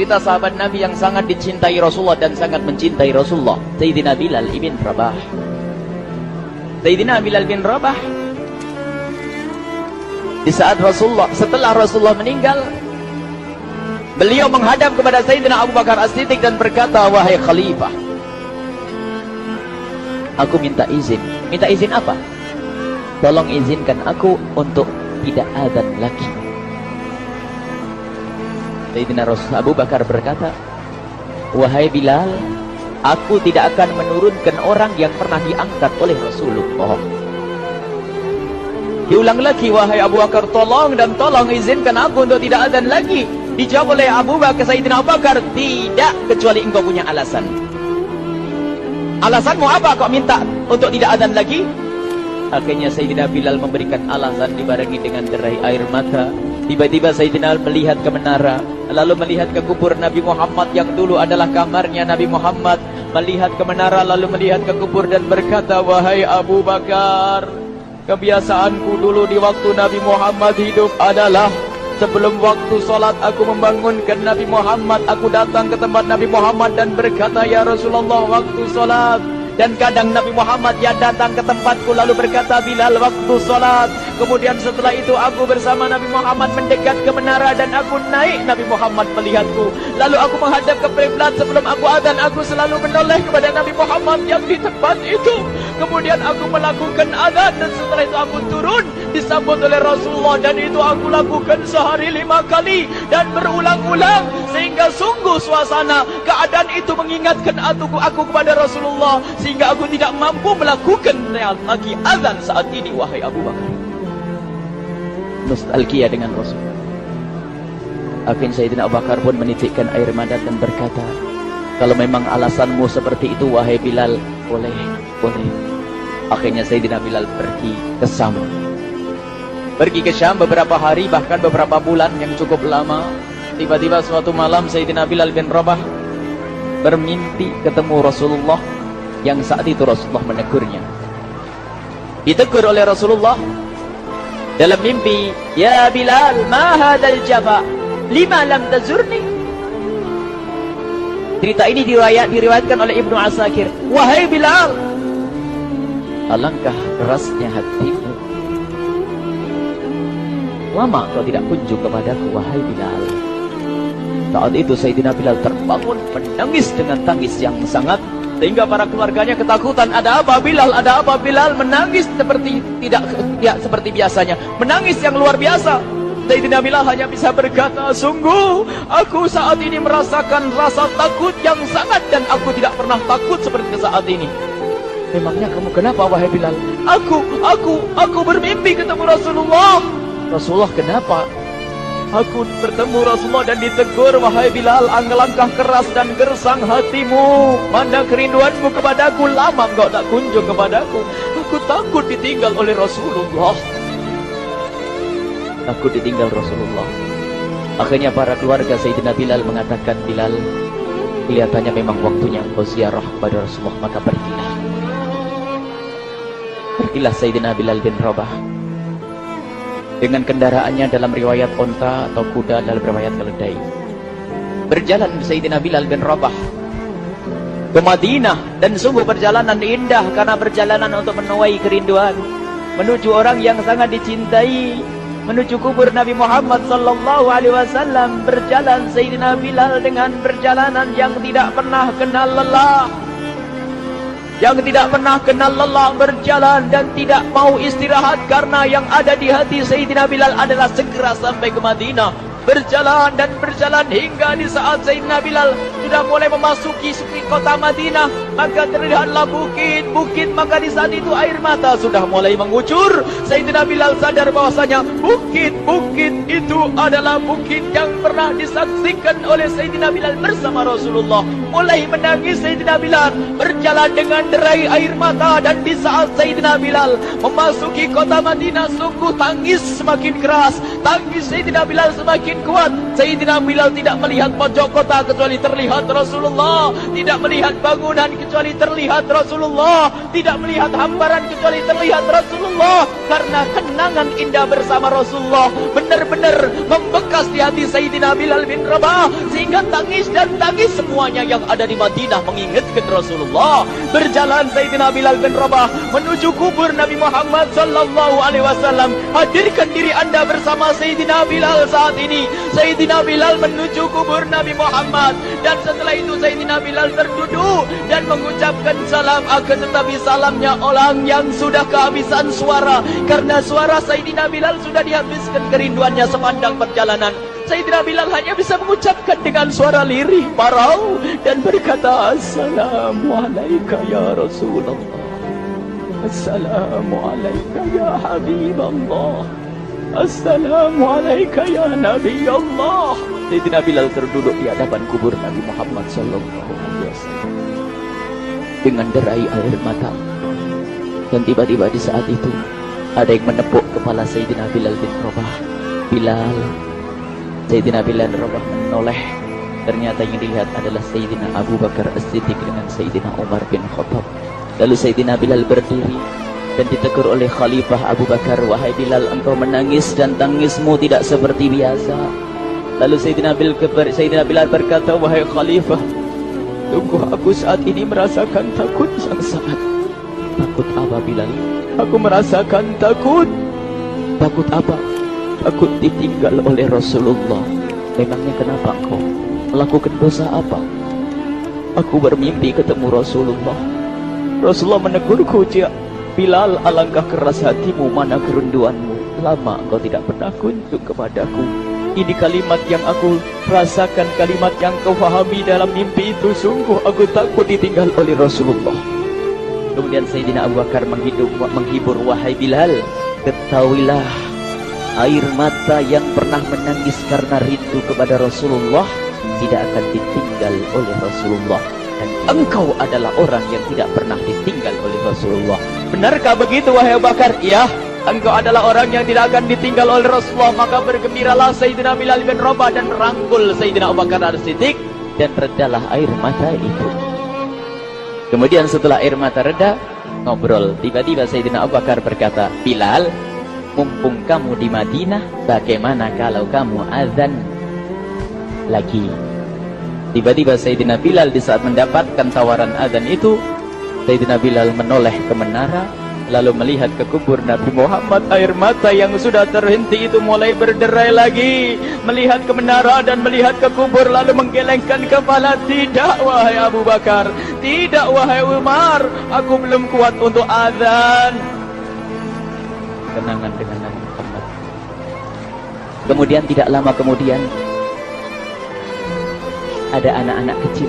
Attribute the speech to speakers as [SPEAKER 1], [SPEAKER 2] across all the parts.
[SPEAKER 1] cerita sahabat Nabi yang sangat dicintai Rasulullah dan sangat mencintai Rasulullah, Sayyidina Bilal ibn Rabah. Sayyidina Bilal bin Rabah, di saat setelah Rasulullah meninggal, beliau menghadap kepada Sayyidina Abu Bakar As-Siddiq dan berkata, wahai khalifah, aku minta izin. Minta izin apa? Tolong izinkan aku untuk tidak adzan lagi. Sayyidina Abu Bakar berkata, wahai Bilal, aku tidak akan menurunkan orang yang pernah diangkat oleh Rasulullah. Diulang lagi, wahai Abu Bakar, tolong dan tolong izinkan aku untuk tidak adzan lagi. Dijawab oleh Abu Bakar, Sayyidina Abu Bakar, tidak, kecuali engkau punya alasan. Alasanmu apa kau minta untuk tidak adzan lagi? Akhirnya Sayyidina Bilal memberikan alasan dibarengi dengan derai air mata. Tiba-tiba Sayyidina melihat ke menara, lalu melihat ke kubur Nabi Muhammad yang dulu adalah kamarnya Nabi Muhammad. Melihat ke menara, lalu melihat ke kubur dan berkata, wahai Abu Bakar, kebiasaanku dulu di waktu Nabi Muhammad hidup adalah sebelum waktu sholat aku membangunkan Nabi Muhammad. Aku datang ke tempat Nabi Muhammad dan berkata, ya Rasulullah, waktu sholat. Dan kadang Nabi Muhammad yang datang ke tempatku lalu berkata, Bilal, waktu sholat. Kemudian setelah itu aku bersama Nabi Muhammad mendekat ke menara dan aku naik. Nabi Muhammad melihatku. Lalu aku menghadap ke kiblat. Sebelum aku adzan, aku selalu menoleh kepada Nabi Muhammad yang di tempat itu. Kemudian aku melakukan adzan dan setelah itu aku turun disambut oleh Rasulullah, dan itu aku lakukan sehari 5 kali dan berulang-ulang sehingga sungguh suasana keadaan itu mengingatkan aku kepada Rasulullah sehingga aku tidak mampu melakukan lagi azan saat ini. Wahai Abu Bakar, nostalgia dengan Rasul. Akhirnya Sayyidina Abu Bakar pun menitikkan air mata dan berkata, kalau memang alasanmu seperti itu wahai Bilal, boleh. Akhirnya Sayyidina Bilal pergi ke Syam. Pergi ke Syam beberapa hari, bahkan beberapa bulan yang cukup lama. Tiba-tiba suatu malam Sayyidina Bilal bin Rabah bermimpi ketemu Rasulullah, yang saat itu Rasulullah menegurnya. Ditegur oleh Rasulullah dalam mimpi, ya Bilal, ma hadzal jafa, lima lam tazurni. Cerita ini diriwayatkan oleh Ibnu Asakir. Wahai Bilal, alangkah kerasnya hatimu, lama kau tidak kunjung kepadaku wahai Bilal. Saat itu Sayyidina Bilal terbangun menangis dengan tangis yang sangat, sehingga para keluarganya ketakutan. Ada apa Bilal? Ada apa Bilal? Menangis seperti tidak seperti biasanya, menangis yang luar biasa. Sayyidina Bilal hanya bisa berkata, sungguh aku saat ini merasakan rasa takut yang sangat, dan aku tidak pernah takut seperti saat ini. Memangnya kamu kenapa wahai Bilal? Aku bermimpi ketemu Rasulullah. Rasulullah kenapa? Aku bertemu Rasulullah dan ditegur, wahai Bilal, langkah keras dan gersang hatimu. Mana kerinduanmu kepadaku, lama engkau tak kunjung kepadaku. Aku takut ditinggal oleh Rasulullah. Takut ditinggal Rasulullah. Akhirnya para keluarga Sayyidina Bilal mengatakan, Bilal, kelihatannya memang waktunya engkau ziarah kepada Rasulullah, maka pergilah. Pergilah Sayyidina Bilal bin Rabah dengan kendaraannya, dalam riwayat onta atau kuda, dalam riwayat keledai. Berjalan Sayyidina Bilal bin Rabah ke Madinah, dan sungguh perjalanan indah karena perjalanan untuk menuai kerinduan, menuju orang yang sangat dicintai, menuju kubur Nabi Muhammad sallallahu alaihi wasallam. Berjalan Sayyidina Bilal dengan perjalanan yang tidak pernah kenal lelah, berjalan dan tidak mau istirahat, karena yang ada di hati Sayyidina Bilal adalah segera sampai ke Madinah. Berjalan dan berjalan hingga di saat Sayyidina Bilal sudah mulai memasuki kota Madinah, maka terlihatlah bukit-bukit. Maka di saat itu air mata sudah mulai mengucur. Sayyidina Bilal sadar bahwasanya bukit-bukit itu adalah bukit yang pernah disaksikan oleh Sayyidina Bilal bersama Rasulullah. Mulai menangis Sayyidina Bilal, berjalan dengan derai air mata. Dan di saat Sayyidina Bilal memasuki kota Madinah, sungguh tangis semakin keras, tangis Sayyidina Bilal semakin semakin kuat. Sayyidina Bilal tidak melihat pojok kota kecuali terlihat Rasulullah, tidak melihat bangunan kecuali terlihat Rasulullah, tidak melihat hamparan kecuali terlihat Rasulullah. Karena kenangan indah bersama Rasulullah benar-benar membekas di hati Sayyidina Bilal bin Rabah, sehingga tangis dan tangis semuanya yang ada di Madinah mengingatkan Rasulullah. Berjalan Sayyidina Bilal bin Rabah menuju kubur Nabi Muhammad sallallahu alaihi wasallam. Hadirkan diri Anda bersama Sayyidina Bilal saat ini. Sayyidina Bilal menuju kubur Nabi Muhammad, dan setelah itu Sayyidina Bilal terduduk dan mengucapkan salam, akan tetapi salamnya orang yang sudah kehabisan suara, karena suara Sayyidina Bilal sudah dihabiskan kerinduannya sepanjang perjalanan. Sayyidina Bilal hanya bisa mengucapkan dengan suara lirih parau dan berkata, Assalamualaikum ya Rasulullah, Assalamualaikum ya Habiballah, Assalamualaikum ya Nabi Allah. Sayyidina Bilal terduduk di hadapan kubur Nabi Muhammad sallallahu alaihi wasallam dengan derai air mata. Dan tiba-tiba di saat itu ada yang menepuk kepala Sayyidina Bilal bin Rabah. Bilal. Sayyidina Bilal bin Rabah menoleh. Ternyata yang dilihat adalah Sayyidina Abu Bakar As-Siddiq dengan Sayyidina Umar bin Khattab. Lalu Sayyidina Bilal berdiri dan ditegur oleh Khalifah Abu Bakar, wahai Bilal, engkau menangis dan tangismu tidak seperti biasa. Lalu Sayyidina Bilal berkata, wahai Khalifah, sungguh aku saat ini merasakan takut yang sangat. Takut apa Bilal? Aku merasakan takut. Takut apa? Takut ditinggal oleh Rasulullah. Memangnya kenapa engkau melakukan dosa apa? Aku bermimpi ketemu Rasulullah. Rasulullah menegurku, Bilal, alangkah keras hatimu, mana kerinduanmu. Lama engkau tidak pernah kunjung kepadaku. Ini kalimat yang aku rasakan, kalimat yang kau fahami dalam mimpi itu. Sungguh aku takut ditinggal oleh Rasulullah. Kemudian Sayyidina Abu Bakar menghibur, wahai Bilal, ketahuilah, air mata yang pernah menangis karena rindu kepada Rasulullah tidak akan ditinggal oleh Rasulullah. Dan engkau adalah orang yang tidak pernah ditinggal oleh Rasulullah. Benarkah begitu wahai Abu Bakar? Ya, engkau adalah orang yang tidak akan ditinggal oleh Rasulullah. Maka bergembiralah Sayyidina Bilal bin Rabah dan rangkul Sayyidina Abu Bakar As-Siddiq, dan redalah air mata itu. Kemudian setelah air mata reda, ngobrol. Tiba-tiba Sayyidina Abu Bakar berkata, Bilal, mumpung kamu di Madinah, bagaimana kalau kamu azan lagi? Tiba-tiba Sayyidina Bilal di saat mendapatkan tawaran azan itu, Sayyidina Bilal menoleh ke menara, lalu melihat ke kubur Nabi Muhammad. Air mata yang sudah terhenti itu mulai berderai lagi. Melihat ke menara dan melihat ke kubur, lalu menggelengkan kepala. Tidak wahai Abu Bakar, tidak wahai Umar, aku belum kuat untuk azan. Kenangan dengan Nabi Muhammad. Kemudian tidak lama kemudian ada anak-anak kecil.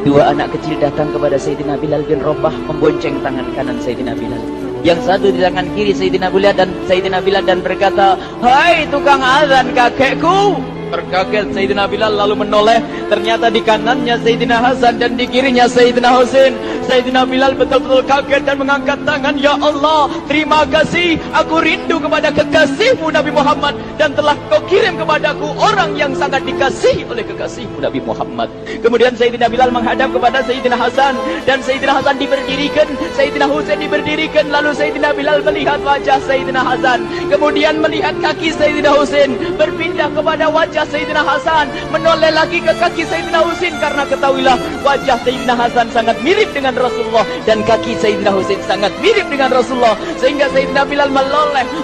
[SPEAKER 1] Dua anak kecil datang kepada Sayyidina Bilal bin Rabah, membonceng tangan kanan Sayyidina Bilal. Yang satu di tangan kiri Sayyidina Bilal dan berkata, hai tukang azan kakekku. Terkaget Sayyidina Bilal lalu menoleh. Ternyata di kanannya Sayyidina Hasan dan di kirinya Sayyidina Husain. Sayyidina Bilal betul-betul kaget dan mengangkat tangan. Ya Allah, terima kasih. Aku rindu kepada kekasihmu Nabi Muhammad, dan telah kau kirim kepadaku orang yang sangat dikasihi oleh kekasihmu Nabi Muhammad. Kemudian Sayyidina Bilal menghadap kepada Sayyidina Hasan, dan Sayyidina Hasan diberdirikan, Sayyidina Husain diberdirikan. Lalu Sayyidina Bilal melihat wajah Sayyidina Hasan, kemudian melihat kaki Sayyidina Husain, berpindah kepada wajah Sayyidina Hasan, menoleh lagi ke kaki Sayyidina Husain. Karena ketahuilah, wajah Sayyidina Hasan sangat mirip dengan Rasulullah, dan kaki Sayyidina Husain sangat mirip dengan Rasulullah. Sehingga Sayyidina Bilal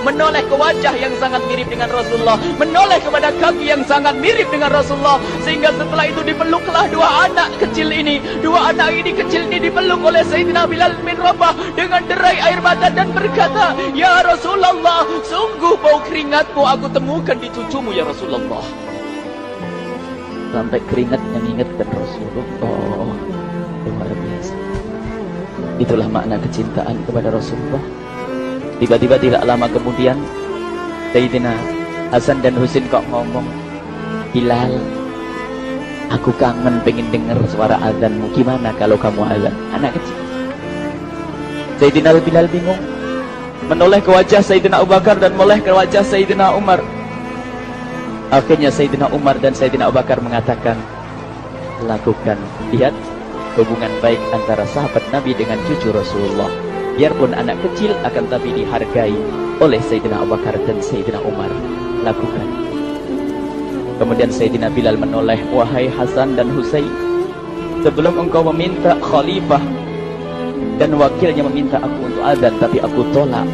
[SPEAKER 1] menoleh ke wajah yang sangat mirip dengan Rasulullah, menoleh kepada kaki yang sangat mirip dengan Rasulullah. Sehingga setelah itu dipeluklah dua anak kecil ini. Dua anak ini kecil ini dipeluk oleh Sayyidina Bilal bin Rabah dengan derai air mata dan berkata, ya Rasulullah, sungguh bau keringatmu aku temukan di cucumu ya Rasulullah. Sampai keringat mengingatkan Rasulullah. Luar biasa. Itulah makna kecintaan kepada Rasulullah. Tiba-tiba tidak lama kemudian Sayyidina Hasan dan Husain kok ngomong, Bilal, aku kangen pengen dengar suara azanmu. Gimana kalau kamu azan? Anak kecil. Sayyidina Bilal bingung, menoleh ke wajah Sayyidina Abu Bakar dan menoleh ke wajah Sayyidina Umar. Akhirnya Sayyidina Umar dan Sayyidina Abu Bakar mengatakan, lakukan. Lihat hubungan baik antara sahabat Nabi dengan cucu Rasulullah. Biarpun anak kecil, akan tapi dihargai oleh Sayyidina Abu Bakar dan Sayyidina Umar. Lakukan. Kemudian Sayyidina Bilal menoleh, wahai Hasan dan Husain, sebelum engkau meminta khalifah dan wakilnya meminta aku untuk azan, tapi aku tolak.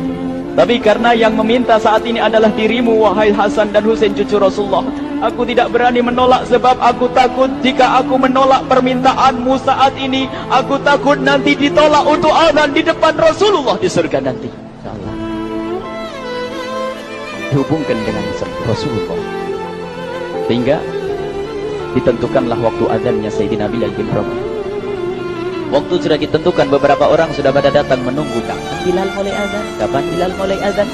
[SPEAKER 1] Tapi karena yang meminta saat ini adalah dirimu, wahai Hasan dan Husain cucu Rasulullah, aku tidak berani menolak, sebab aku takut jika aku menolak permintaanmu saat ini, aku takut nanti ditolak untuk azan di depan Rasulullah di surga nanti. Allah dihubungkan dengan Rasulullah, sehingga ditentukanlah waktu azannya Sayyidina Bilal bin Rabah. Waktu sudah ditentukan, beberapa orang sudah pada datang menunggu. Kapan Bilal mulai azan? Kapan Bilal mulai azan?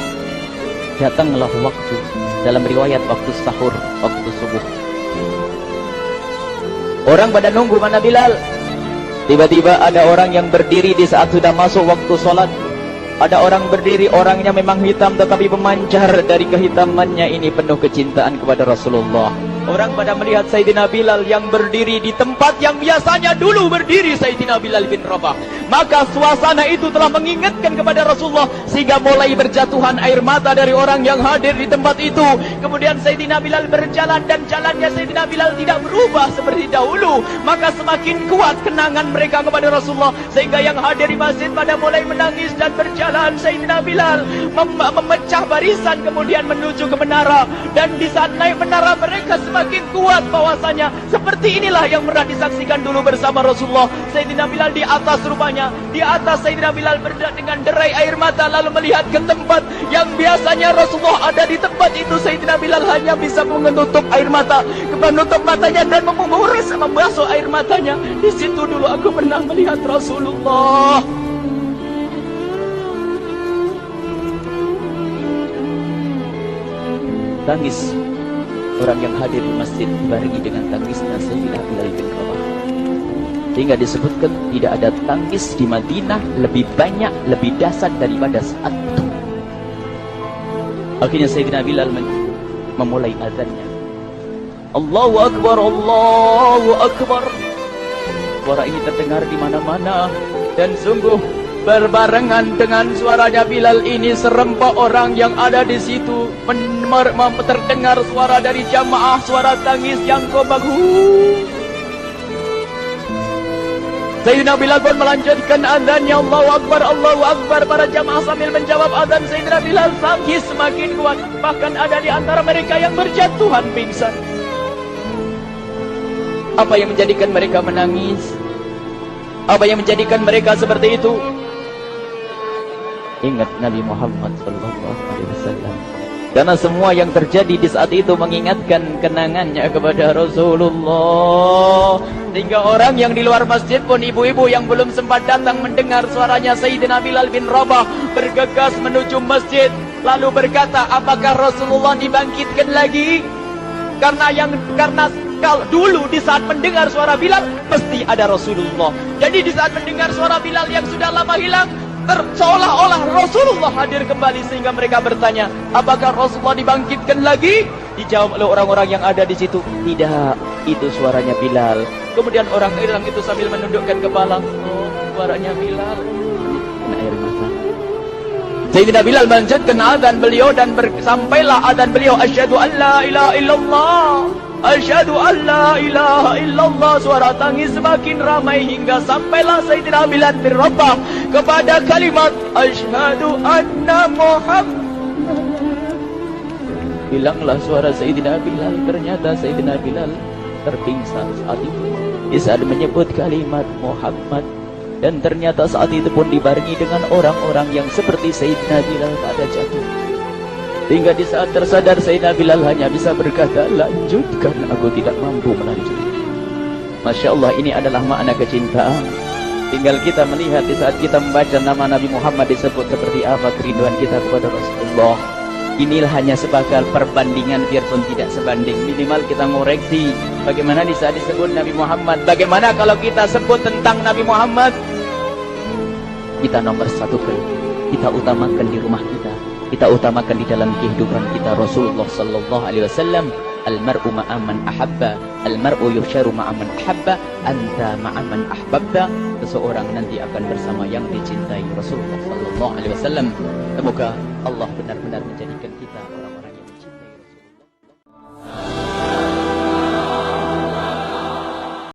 [SPEAKER 1] Datanglah waktu. Dalam riwayat waktu sahur, waktu subuh. Orang pada nunggu mana Bilal. Tiba-tiba ada orang yang berdiri di saat sudah masuk waktu sholat. Ada orang berdiri, orangnya memang hitam tetapi memancar dari kehitamannya ini penuh kecintaan kepada Rasulullah. Orang pada melihat Sayyidina Bilal yang berdiri di tempat yang biasanya dulu berdiri Sayyidina Bilal bin Rabah. Maka suasana itu telah mengingatkan kepada Rasulullah, sehingga mulai berjatuhan air mata dari orang yang hadir di tempat itu. Kemudian Sayyidina Bilal berjalan, dan jalannya Sayyidina Bilal tidak berubah seperti dahulu. Maka semakin kuat kenangan mereka kepada Rasulullah, sehingga yang hadir di masjid pada mulai menangis dan berjalan. Sayyidina Bilal memecah barisan kemudian menuju ke menara, dan di saat naik menara mereka semakin kuat bahwasanya seperti inilah yang pernah disaksikan dulu bersama Rasulullah. Sayyidina Bilal di atas, rupanya di atas Sayyidina Bilal berdak dengan derai air mata, lalu melihat ke tempat yang biasanya Rasulullah ada di tempat itu. Sayyidina Bilal hanya bisa menutup air mata, menutup matanya dan membasuh air matanya. Di situ dulu aku pernah melihat Rasulullah. Tangis orang yang hadir di masjid dibarengi dengan tangisnya Sayyidina Bilal bin Rabah, sehingga disebutkan tidak ada tangis di Madinah lebih banyak, lebih dahsyat daripada saat itu. Akhirnya Sayyidina Bilal memulai azannya. Allahu Akbar, Allahu Akbar. Suara ini terdengar di mana-mana, dan sungguh berbarengan dengan suaranya Bilal ini, serempak orang yang ada di situ terdengar suara dari jamaah, suara tangis yang kompak. Sayyidina Bilal pun melanjutkan azannya, Allahu Akbar, Allahu Akbar. Para jamaah sambil menjawab azan Sayyidina Bilal, tangis semakin kuat. Bahkan ada di antara mereka yang berjatuhan pingsan. Apa yang menjadikan mereka menangis? Apa yang menjadikan mereka seperti itu? Ingat Nabi Muhammad SAW. Karena semua yang terjadi di saat itu mengingatkan kenangannya kepada Rasulullah. Sehingga orang yang di luar masjid pun, ibu-ibu yang belum sempat datang mendengar suaranya Sayyidina Bilal bin Rabah, bergegas menuju masjid, lalu berkata, apakah Rasulullah dibangkitkan lagi? Karena kalau dulu di saat mendengar suara Bilal pasti ada Rasulullah. Jadi di saat mendengar suara Bilal yang sudah lama hilang, seolah-olah Rasulullah hadir kembali, sehingga mereka bertanya, apakah Rasulullah dibangkitkan lagi? Dijawab oleh orang-orang yang ada di situ, tidak, itu suaranya Bilal. Kemudian orang itu sambil menundukkan kepala, oh, suaranya Bilal. Air mata. Sayyidina Bilal melanjutkan azan beliau, dan sampailah azan beliau, asyhadu an la ilaha illallah, asyhadu an la ilaha illallah. Suara tangis semakin ramai hingga sampailah Sayyidina Bilal bin Rabah kepada kalimat asyhadu anna Muhammad. Hilanglah suara Sayyidina Bilal. Ternyata Sayyidina Bilal terpingsan saat itu di saat menyebut kalimat Muhammad, dan ternyata saat itu pun dibarengi dengan orang-orang yang seperti Sayyidina Bilal pada jatuh. Hingga di saat tersadar Sayyidina Bilal hanya bisa berkata, lanjutkan, aku tidak mampu melanjutkan. Masya Allah, ini adalah makna kecintaan. Tinggal kita melihat di saat kita membaca nama Nabi Muhammad disebut seperti apa kerinduan kita kepada Rasulullah. Inilah hanya sebagai perbandingan, biarpun tidak sebanding. Minimal kita ngoreksi bagaimana di saat disebut Nabi Muhammad. Bagaimana kalau kita sebut tentang Nabi Muhammad, kita nomor satu, kita utamakan di rumah kita, kita utamakan di dalam kehidupan kita Rasulullah Sallallahu Alaihi Wasallam. Al-mar'u ma'aman ahabba, al-mar'u yuhsyaru ma'aman ahabba, anta ma'aman ahbabta. Seseorang nanti akan bersama yang dicintai Rasulullah sallallahu alaihi wasallam. Semoga Allah benar-benar menjadikan